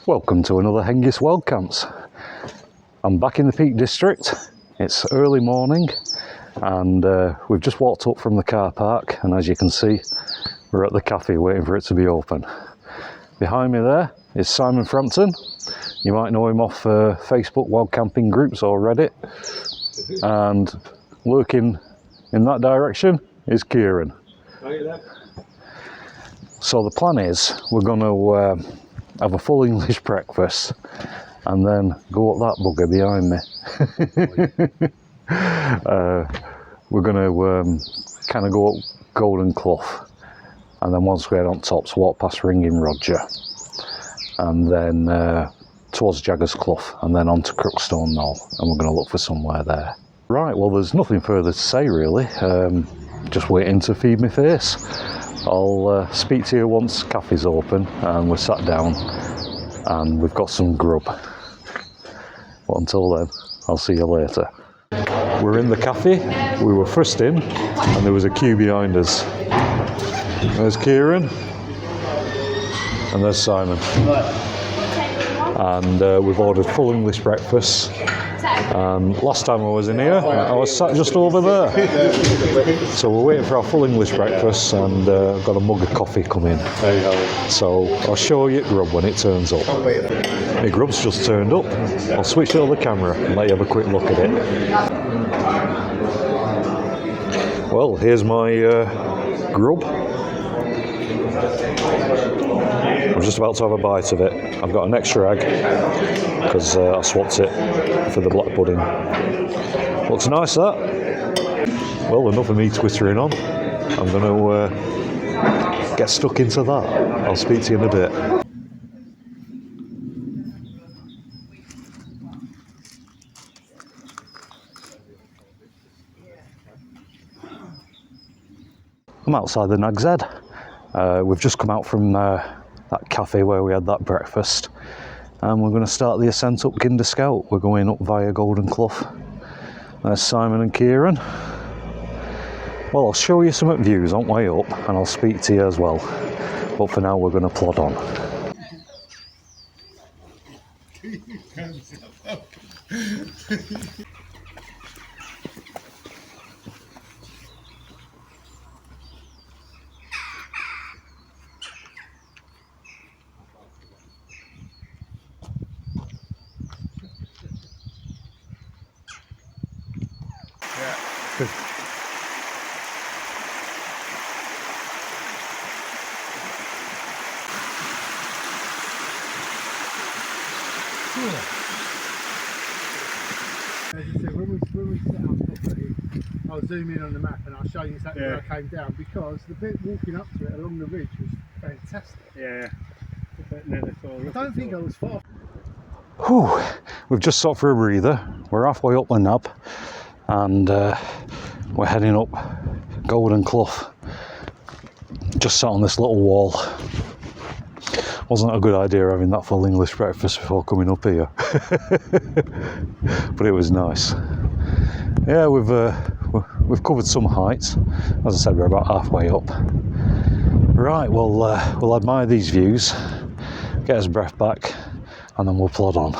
Welcome to another Hengist Wild Camps. I'm back in the Peak District. It's early morning and we've just walked up from the car park, and as you can see we're at the cafe waiting for it to be open. Behind me there is Simon Frampton. You might know him off Facebook wild camping groups or Reddit. And lurking in that direction is Kieron. So the plan is we're going to have a full English breakfast and then go up that bugger behind me. We're going to kind of go up Golden Clough, and then once we head on tops, walk past Rodger, and then towards Jagger's Clough, and then on to Crookstone Knoll, and we're going to look for somewhere there. Right, well there's nothing further to say really, just waiting to feed my face. I'll speak to you once cafe's open and we're sat down and we've got some grub. But until then, I'll see you later. We're in the cafe. We were first in and there was a queue behind us. There's Kieron and there's Simon. And we've ordered full English breakfast. Last time I was in here, I was sat just over there. So we're waiting for our full English breakfast, and I've got a mug of coffee coming. So I'll show you grub when it turns up. My grub's just turned up. I'll switch to the camera and let you have a quick look at it. Well, here's my grub. I'm just about to have a bite of it. I've got an extra egg because I swapped it for the black pudding. Looks nice, that. Well, enough of me twittering on. I'm going to get stuck into that. I'll speak to you in a bit. I'm outside the Nag's Head. We've just come out from that cafe where we had that breakfast, and we're going to start the ascent up Kinder Scout. We're going up via Golden Clough. There's Simon and Kieron. Well, I'll show you some views on way up and I'll speak to you as well, but for now we're going to plod on. As you said, when we set up properly, I'll zoom in on the map and I'll show you exactly where I came down, because the bit walking up to it along the ridge was fantastic. Yeah. I don't think I was far. Whew, we've just stopped for a breather. We're halfway up the nab and we're heading up Golden Clough. Just sat on this little wall. Wasn't a good idea having that full English breakfast before coming up here. But it was nice. Yeah, we've covered some heights. As I said, we're about halfway up. Right, well, we'll admire these views, get us breath back, and then we'll plod on.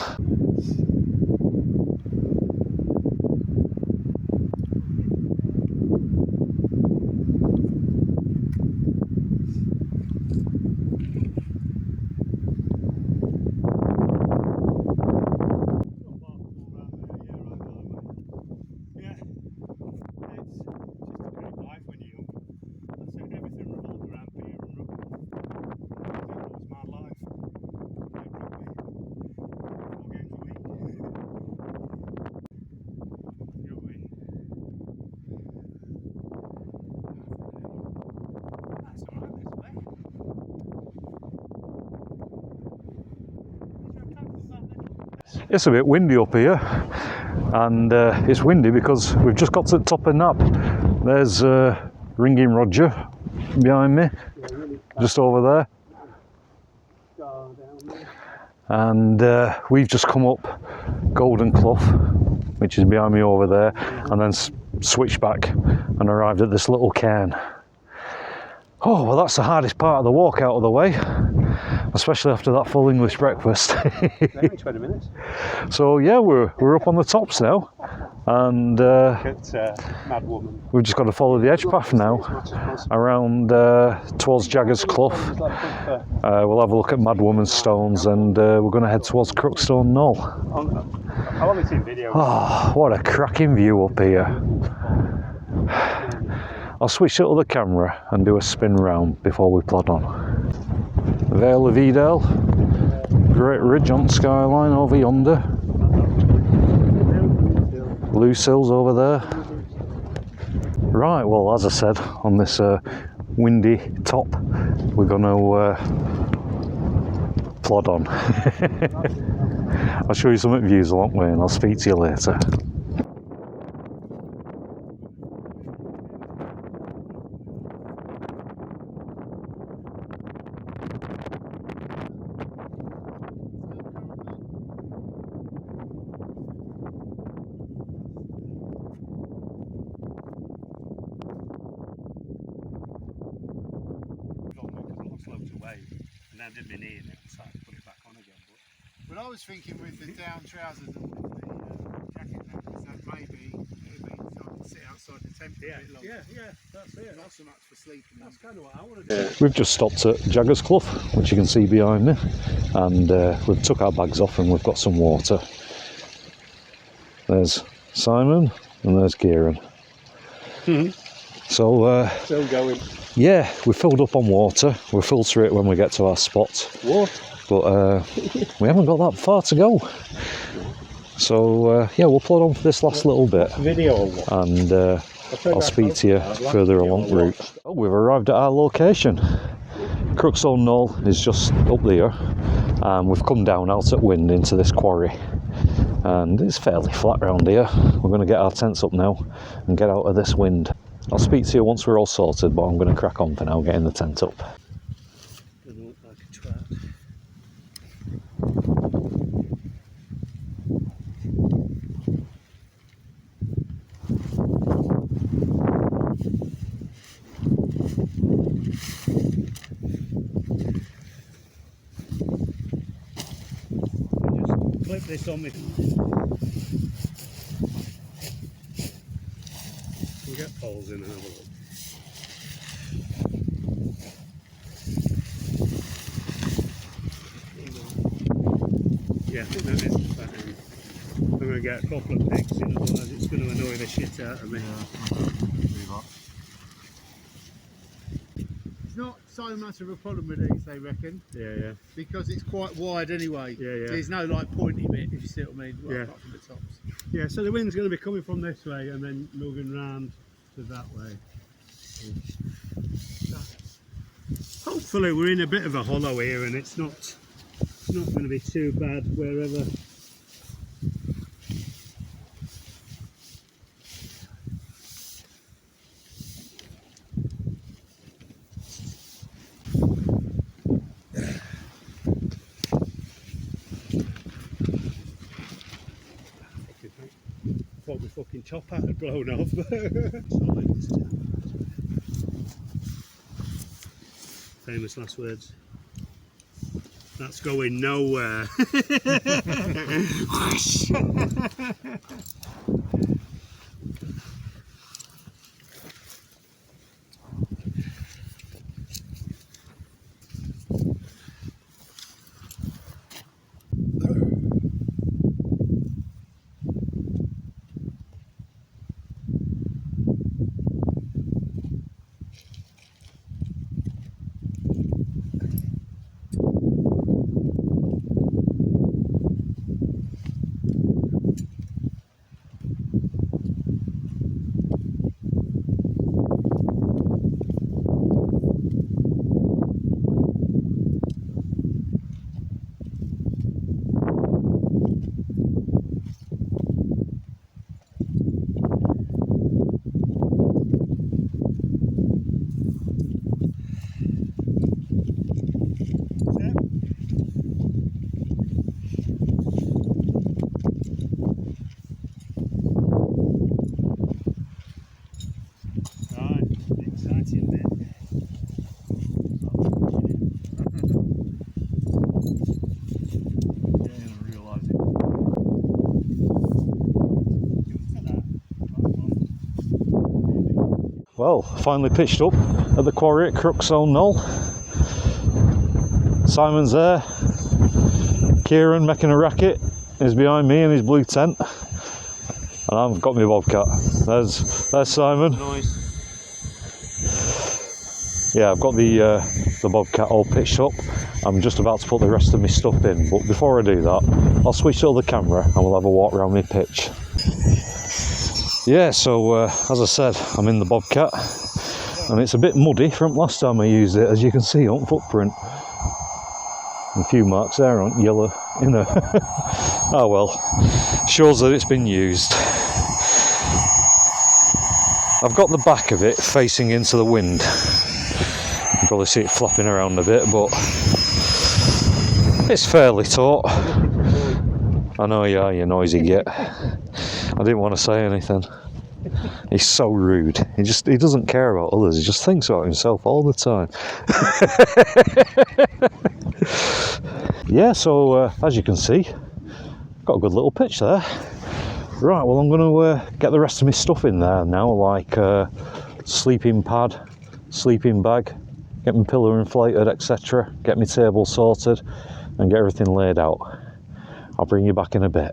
It's a bit windy up here, and it's windy because we've just got to the top of Nab. There's Rodger behind me, just over there. And we've just come up Golden Clough, which is behind me over there, and then switched back and arrived at this little cairn. Oh, well, that's the hardest part of the walk out of the way. especially after that full English breakfast. Maybe 20 minutes. So yeah, we're up on the tops now, and Mad Woman. we've just got to follow the edge path now around towards Jagger's Clough. We'll have a look at Mad Woman's stones, and we're going to head towards Crookstone Knoll. I've only seen videos. Oh, what a cracking view up here. I'll switch it to the camera and do a spin round before we plod on. Vale of Edale, great ridge on skyline over yonder. Loose hills over there. Right, well, as I said, on this windy top, we're going to plod on. I'll show you some views along the way, and I'll speak to you later. And I didn't mean it, so I put it back on again. But I was thinking with the down trousers and the jacket that maybe it means I can sit outside the tent for a bit longer. Yeah, that's it. Not so much for sleeping. That's kind of what I want to do. We've just stopped at Jagger's Clough, which you can see behind me, and we've took our bags off and we've got some water. There's Simon and there's Kieron. So Still going. yeah, we filled up on water. We'll filter it when we get to our spot. What? But we haven't got that far to go. So yeah, we'll plod on for this last little bit, Video or what? and I'll speak to you further along the route. Oh, we've arrived at our location. Crookstone Knoll is just up there, and we've come down out at wind into this quarry, and it's fairly flat round here. We're going to get our tents up now and get out of this wind. I'll speak to you once we're all sorted, but I'm going to crack on for now, getting the tent up. Doesn't look like a twat. Just clip this on me. We'll get poles in and have a look. Yeah, I think that is fine. I'm going to get a couple of picks in, otherwise it's going to annoy the shit out of me. It's not so much of a problem with these, they reckon. Yeah. Because it's quite wide anyway. Yeah. There's no like pointy bit, if you see what I mean. Yeah. Apart from the tops. Yeah, so the wind's going to be coming from this way and then moving round to that way. Hopefully we're in a bit of a hollow here and it's not going to be too bad wherever. Thought the fucking top hat had blown off. Famous last words. That's going nowhere. Well, finally pitched up at the quarry at Crookstone Knoll. Simon's there. Kieron making a racket is behind me in his blue tent. And I've got my bobcat. There's Simon. Nice. Yeah, I've got the bobcat all pitched up. I'm just about to put the rest of my stuff in, but before I do that, I'll switch to the camera and we'll have a walk around my pitch. Yeah, so as I said, I'm in the bobcat, and it's a bit muddy from last time I used it, as you can see on footprint. A few marks there on yellow, you know. Oh well, shows that it's been used. I've got the back of it facing into the wind. You can probably see it flapping around a bit, but it's fairly taut. I know, yeah, you noisy git. I didn't want to say anything. He's so rude. He doesn't care about others. He just thinks about himself all the time. Yeah, so as you can see, got a good little pitch there. Right, well, I'm going to get the rest of my stuff in there now, like sleeping pad, sleeping bag, get my pillow inflated, etc. Get my table sorted and get everything laid out. I'll bring you back in a bit.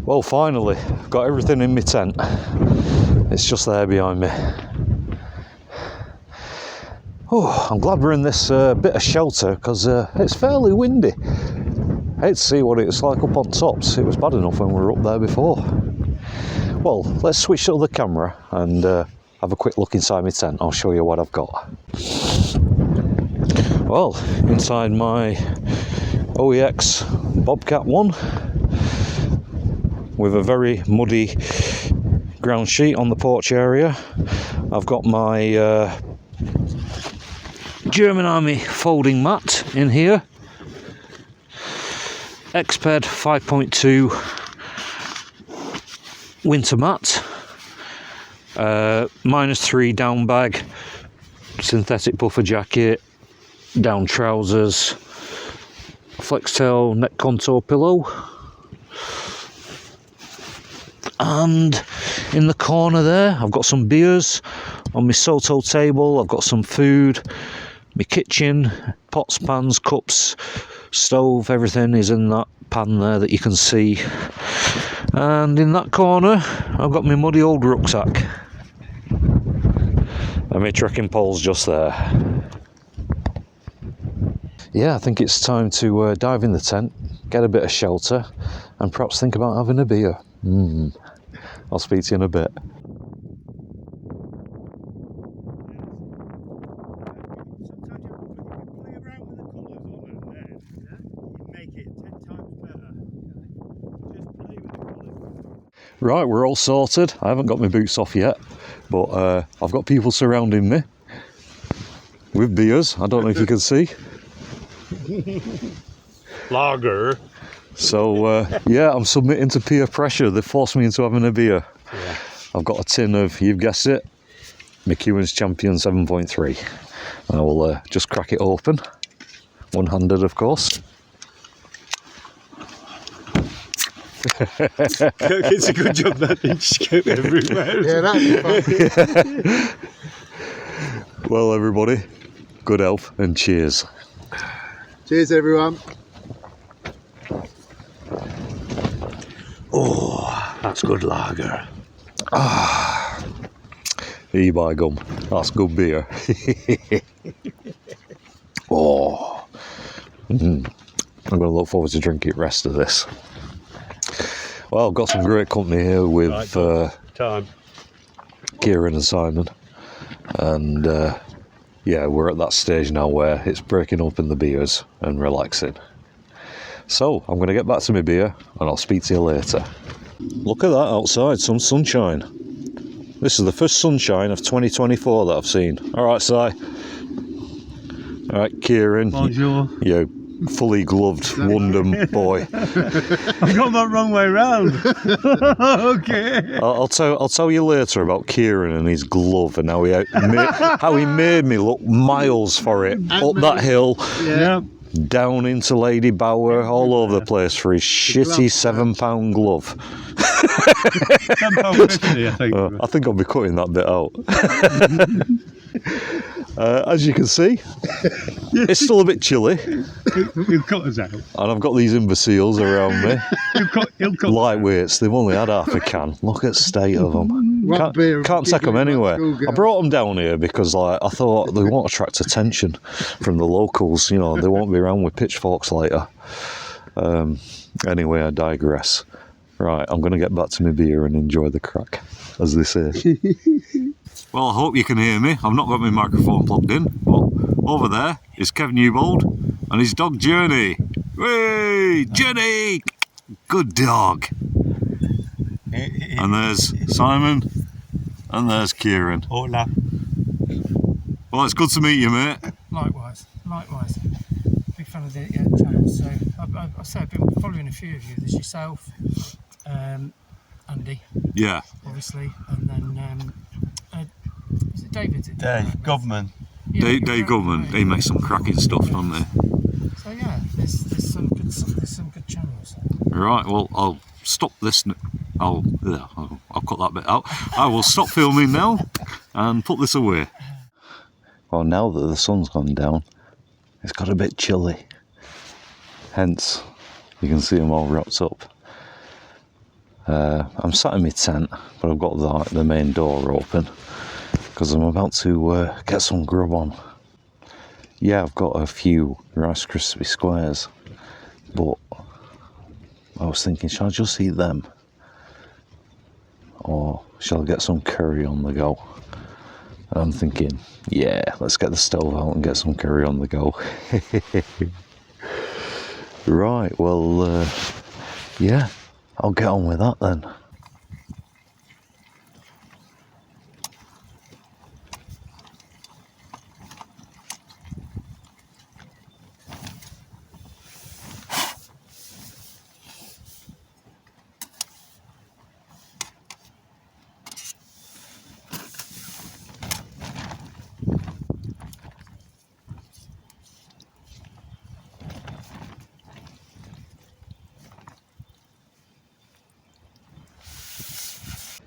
Well, finally, got everything in my tent. It's just there behind me. Oh, I'm glad we're in this bit of shelter because it's fairly windy. I hate to see what it's like up on tops. It was bad enough when we were up there before. Well, let's switch to the camera and have a quick look inside my tent. I'll show you what I've got. Well, inside my OEX Bobcat 1, with a very muddy ground sheet on the porch area. I've got my German Army folding mat in here. Exped 5.2 winter mat. -3 down bag, synthetic puffer jacket, down trousers, Flextail neck contour pillow. And in the corner there, I've got some beers. On my Soto table, I've got some food. My kitchen, pots, pans, cups, stove, everything is in that pan there that you can see. And in that corner, I've got my muddy old rucksack. And my trekking pole's just there. Yeah, I think it's time to dive in the tent, get a bit of shelter, and perhaps think about having a beer. I'll speak to you in a bit. Right, we're all sorted. I haven't got my boots off yet, but I've got people surrounding me with beers. I don't know if you can see. Lager. So yeah, I'm submitting to peer pressure. They forced me into having a beer. Yeah. I've got a tin of, you've guessed it, McEwen's Champion 7.3. And I will just crack it open, one-handed of course. It's a good job that didn't just go everywhere. Yeah, that'd be fun. Well, everybody, good health and cheers. Cheers, everyone. Oh, that's good lager. Here by gum, that's good beer. Oh, I'm going to look forward to drinking the rest of this. Well, I've got some great company here with Time. Kieron and Simon, and yeah, we're at that stage now where it's breaking open the beers and relaxing. So I'm going to get back to my beer and I'll speak to you later. Look at that outside, some sunshine. This is the first sunshine of 2024 that I've seen. Alright, Si. Alright, Kieron. Bonjour. You fully gloved Wonder boy. I've got that wrong way round. Okay. I'll tell you later about Kieron and his glove and how he made me look miles for it up that hill. Yeah. down into Lady Bower, all over the place for his shitty £7 glove. £10.50, I think. I think I'll be cutting that bit out. As you can see, it's still a bit chilly. He'll cut us out. And I've got these imbeciles around me. He'll cut Lightweights, they've only had half a can. Look at the state of them. Can't take them anywhere. I brought them down here because I thought they won't attract attention from the locals. You know, they won't be around with pitchforks later. Anyway, I digress. Right, I'm going to get back to my beer and enjoy the crack, as they say. Well, I hope you can hear me. I've not got my microphone plugged in, but over there is Kev Newbold and his dog Journey. Hey, Journey! Good dog. And there's Simon, and there's Kieron. Hola. Well, it's good to meet you, mate. Likewise. Big fan of the channel. So I've been following a few of you. There's yourself, Andy. Yeah. Obviously, and then is it David? Dave Government. Yeah, Dave Government. He makes some cracking stuff, doesn't he? So yeah, there's some good channels. Right. Well, I'll stop this. I'll cut that bit out. I will stop filming now and put this away. Well, now that the sun's gone down, it's got a bit chilly. Hence, you can see them all wrapped up. I'm sat in my tent, but I've got the main door open because I'm about to get some grub on. Yeah, I've got a few Rice Krispie squares, but I was thinking, shall I just eat them? Or shall I get some curry on the go? And I'm thinking, yeah, let's get the stove out and get some curry on the go. Right, well, yeah, I'll get on with that then.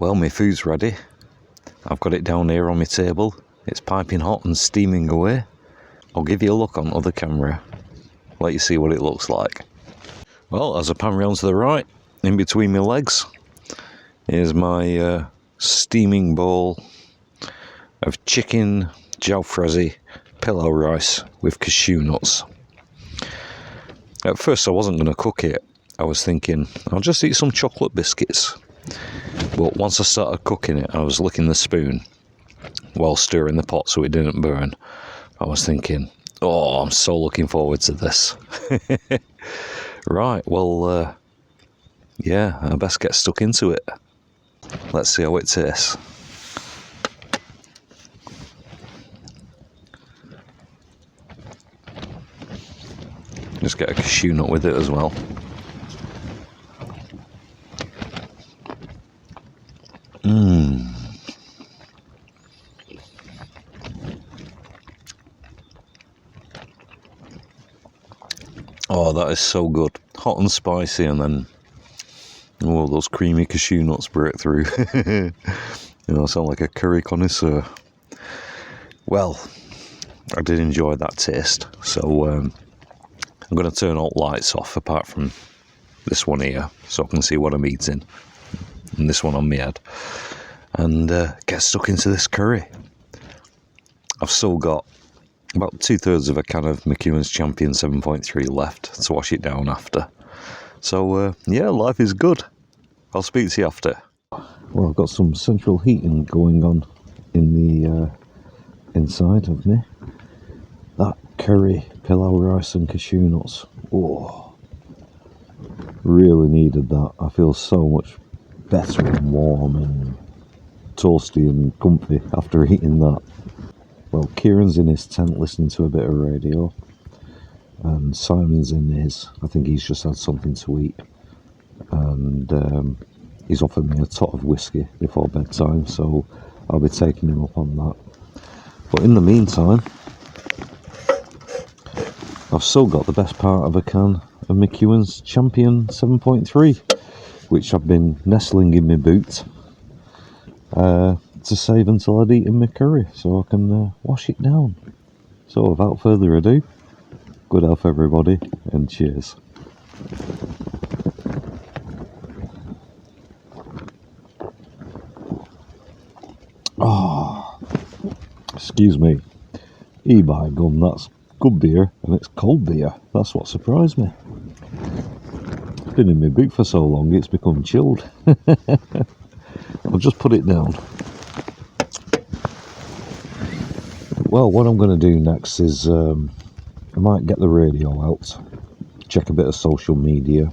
Well, my food's ready. I've got it down here on my table. It's piping hot and steaming away. I'll give you a look on other camera, let you see what it looks like. Well, as I pan round to the right, in between my legs, here's my steaming bowl of chicken jalfrezi pilau rice with cashew nuts. At first I wasn't going to cook it. I was thinking, I'll just eat some chocolate biscuits. But once I started cooking it, I was licking the spoon while stirring the pot so it didn't burn. I was thinking, oh, I'm so looking forward to this. Right, well, yeah, I best get stuck into it. Let's see how it tastes. Just get a cashew nut with it as well. Oh, that is so good. Hot and spicy, and then those creamy cashew nuts break through. You know, I sound like a curry connoisseur. Well, I did enjoy that taste, so I'm going to turn all lights off apart from this one here, so I can see what I'm eating, and this one on my head, and get stuck into this curry. I've still got about 2/3 of a can of McEwen's Champion 7.3 left to wash it down after. So yeah, life is good. I'll speak to you after. Well, I've got some central heating going on in the inside of me. That curry, pilau rice and cashew nuts. Oh, really needed that. I feel so much better and warm and toasty and comfy after eating that. Well, Kieron's in his tent listening to a bit of radio, and Simon's in his. I think he's just had something to eat, and he's offered me a tot of whiskey before bedtime, so I'll be taking him up on that. But in the meantime, I've still got the best part of a can of my Kieron's Champion 7.3, which I've been nestling in my boot to save until I'd eaten my curry, so I can wash it down. So without further ado, good health everybody, and cheers. Oh, excuse me. By gum, that's good beer, and it's cold beer. That's what surprised me. It's been in my boot for so long, it's become chilled. I'll just put it down. Well, what I'm going to do next is I might get the radio out, check a bit of social media,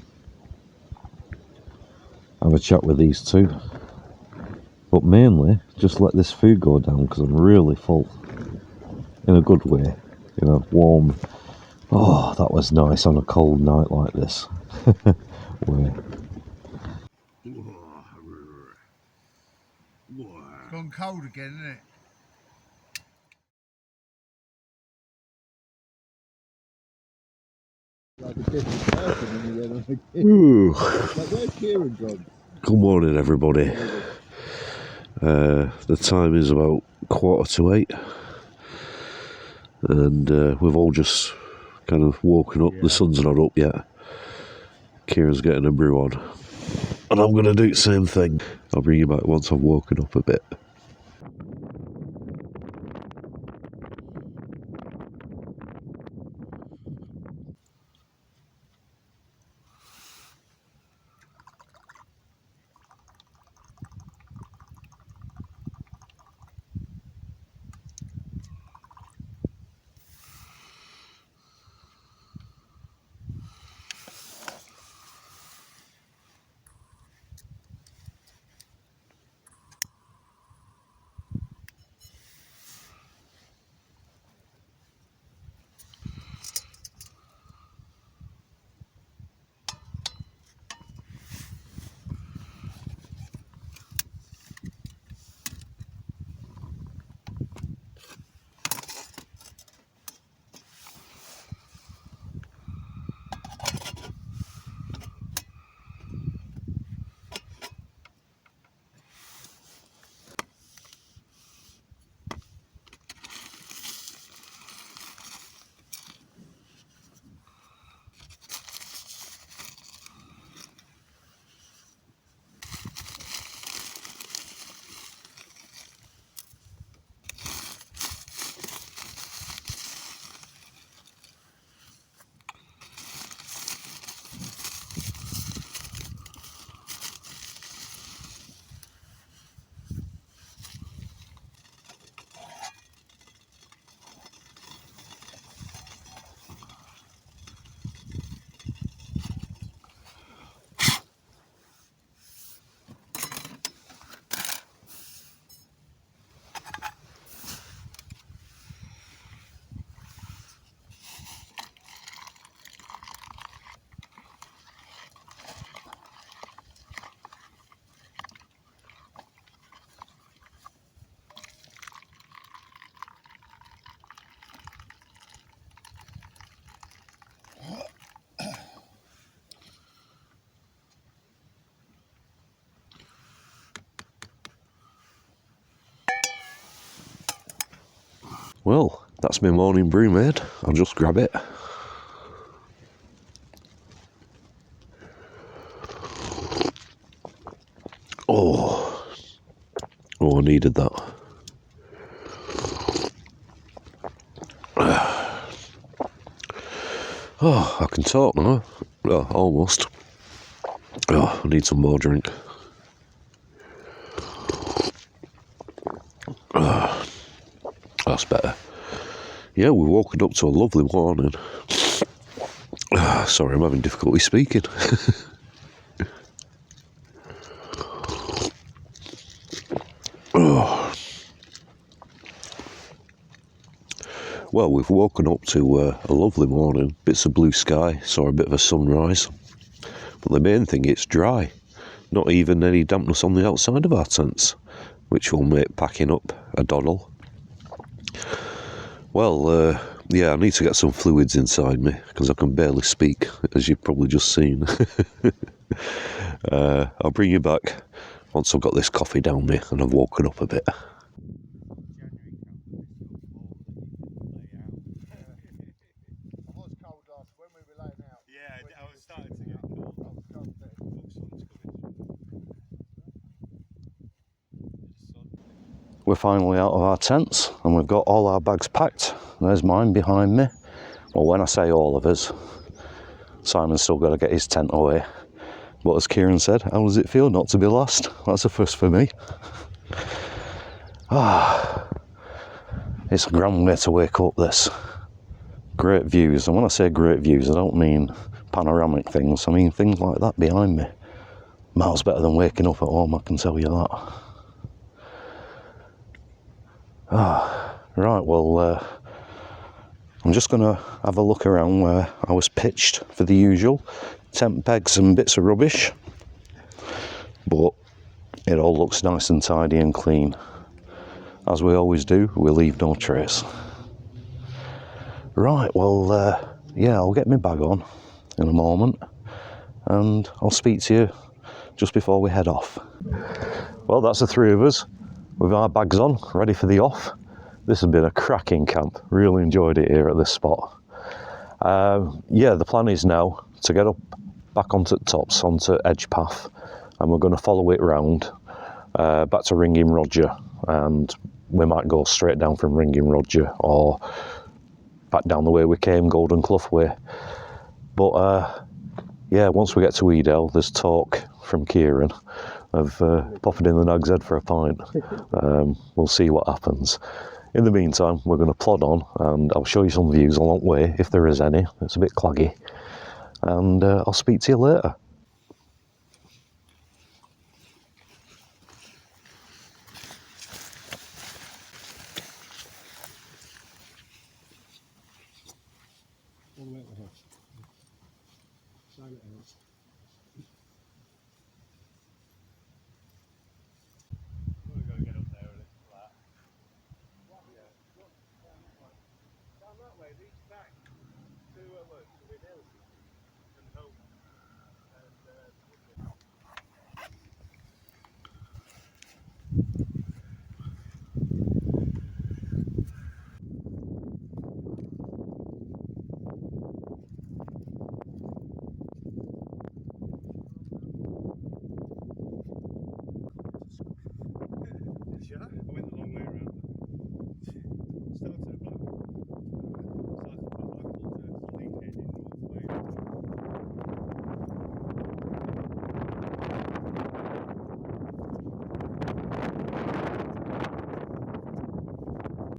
have a chat with these two, but mainly just let this food go down because I'm really full. In a good way, you know, warm. Oh, that was nice on a cold night like this. Way. It's gone cold again, isn't it? Like a different person when you went on Ooh. Like, where's Kieron gone? Good morning, everybody. The time is about 7:45. And we've all just kind of woken up. The sun's not up yet. Kieron's getting a brew on. And I'm going to do the same thing. I'll bring you back once I've woken up a bit. Well, that's my morning brew made. I'll just grab it. Oh, I needed that. Oh, I can talk now. Well, almost. Oh, I need some more drink. That's better. Yeah, we've woken up to a lovely morning. Sorry, I'm having difficulty speaking. Well, we've woken up to a lovely morning, bits of blue sky, saw a bit of a sunrise. But the main thing, it's dry. Not even any dampness on the outside of our tents, which will make packing up a doddle. Well, Yeah, I need to get some fluids inside me because I can barely speak, as you've probably just seen. I'll bring you back once I've got this coffee down me and I've woken up a bit. We're finally out of our tents and we've got all our bags packed. There's mine behind me. Well, when I say all of us, Simon's still got to get his tent away. But as Kieron said, how does it feel not to be last? That's a first for me. It's a grand way to wake up, this. Great views, and when I say great views, I don't mean panoramic things, I mean things like that behind me. Miles better than waking up at home, I can tell you that. Right, well, I'm just going to have a look around where I was pitched for the usual. Tent pegs and bits of rubbish, but it all looks nice and tidy and clean. As we always do, we leave no trace. Right, well, yeah, I'll get my bag on in a moment and I'll speak to you just before we head off. Well, that's the three of us with our bags on, ready for the off. This has been a cracking camp, really enjoyed it here at this spot. Yeah, the plan is now to get up back onto the tops, onto Edge Path, and we're going to follow it round back to Ringing Rodger, and we might go straight down from Ringing Rodger or back down the way we came, Golden Clough way. But yeah, once we get to Edale, there's talk from Kieron of popping in the Nag's Head for a pint. We'll see what happens. In the meantime, we're going to plod on and I'll show you some views along the way, if there is any. It's a bit claggy. And I'll speak to you later. All the way up the hill. Side of the hills. We've got to get up there and it's flat. Down that way, reach back to Edale and home. I went the long way around. Started at Blackpool. Started from Blackpool to Leigh in North Wales.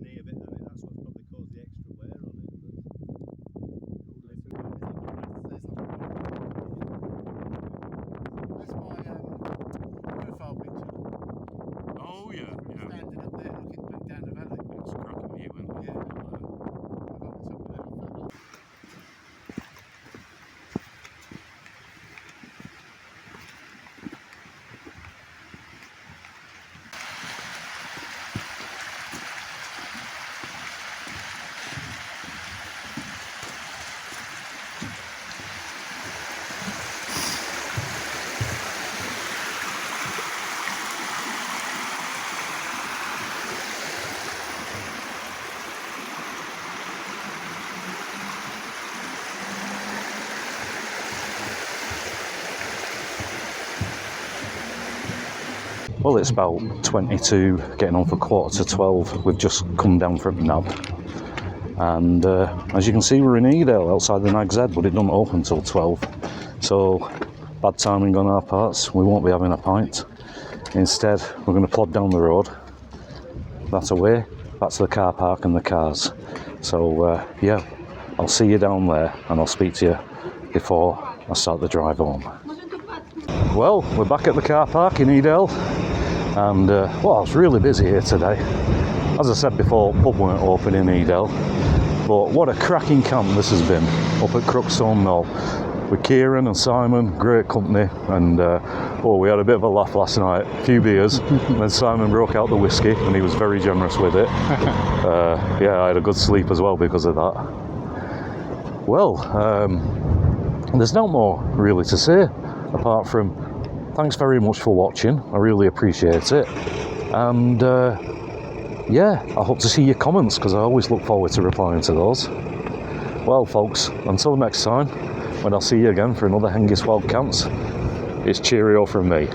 Near bit, I mean, that's what's probably caused the extra wear on it. That's my profile picture. Oh yeah, Standing up there looking back down the valley. It's a cracking view, isn't it? Yeah. Up on top of it. Well, it's about 22, getting on for 11:45. We've just come down from Nab. And as you can see, we're in Edale, outside the Nag's Head, but it doesn't open till 12. So, bad timing on our parts. We won't be having a pint. Instead, we're going to plod down the road. That away, back to the car park and the cars. So, yeah, I'll see you down there, and I'll speak to you before I start the drive home. Well, we're back at the car park in Edale. And, well, it's really busy here today. As I said before, pub weren't open in Edale, but what a cracking camp this has been up at Crookstone Knoll with Kieron and Simon, great company, and Oh, we had a bit of a laugh last night, a few beers, and then Simon broke out the whiskey, and he was very generous with it. Yeah, I had a good sleep as well because of that. Well, there's no more really to say, apart from thanks very much for watching, I really appreciate it. And yeah, I hope to see your comments, because I always look forward to replying to those. Well, folks, until next time, when I'll see you again for another Hengist Wild Camps, it's cheerio from me.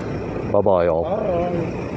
Bye-bye all. Bye.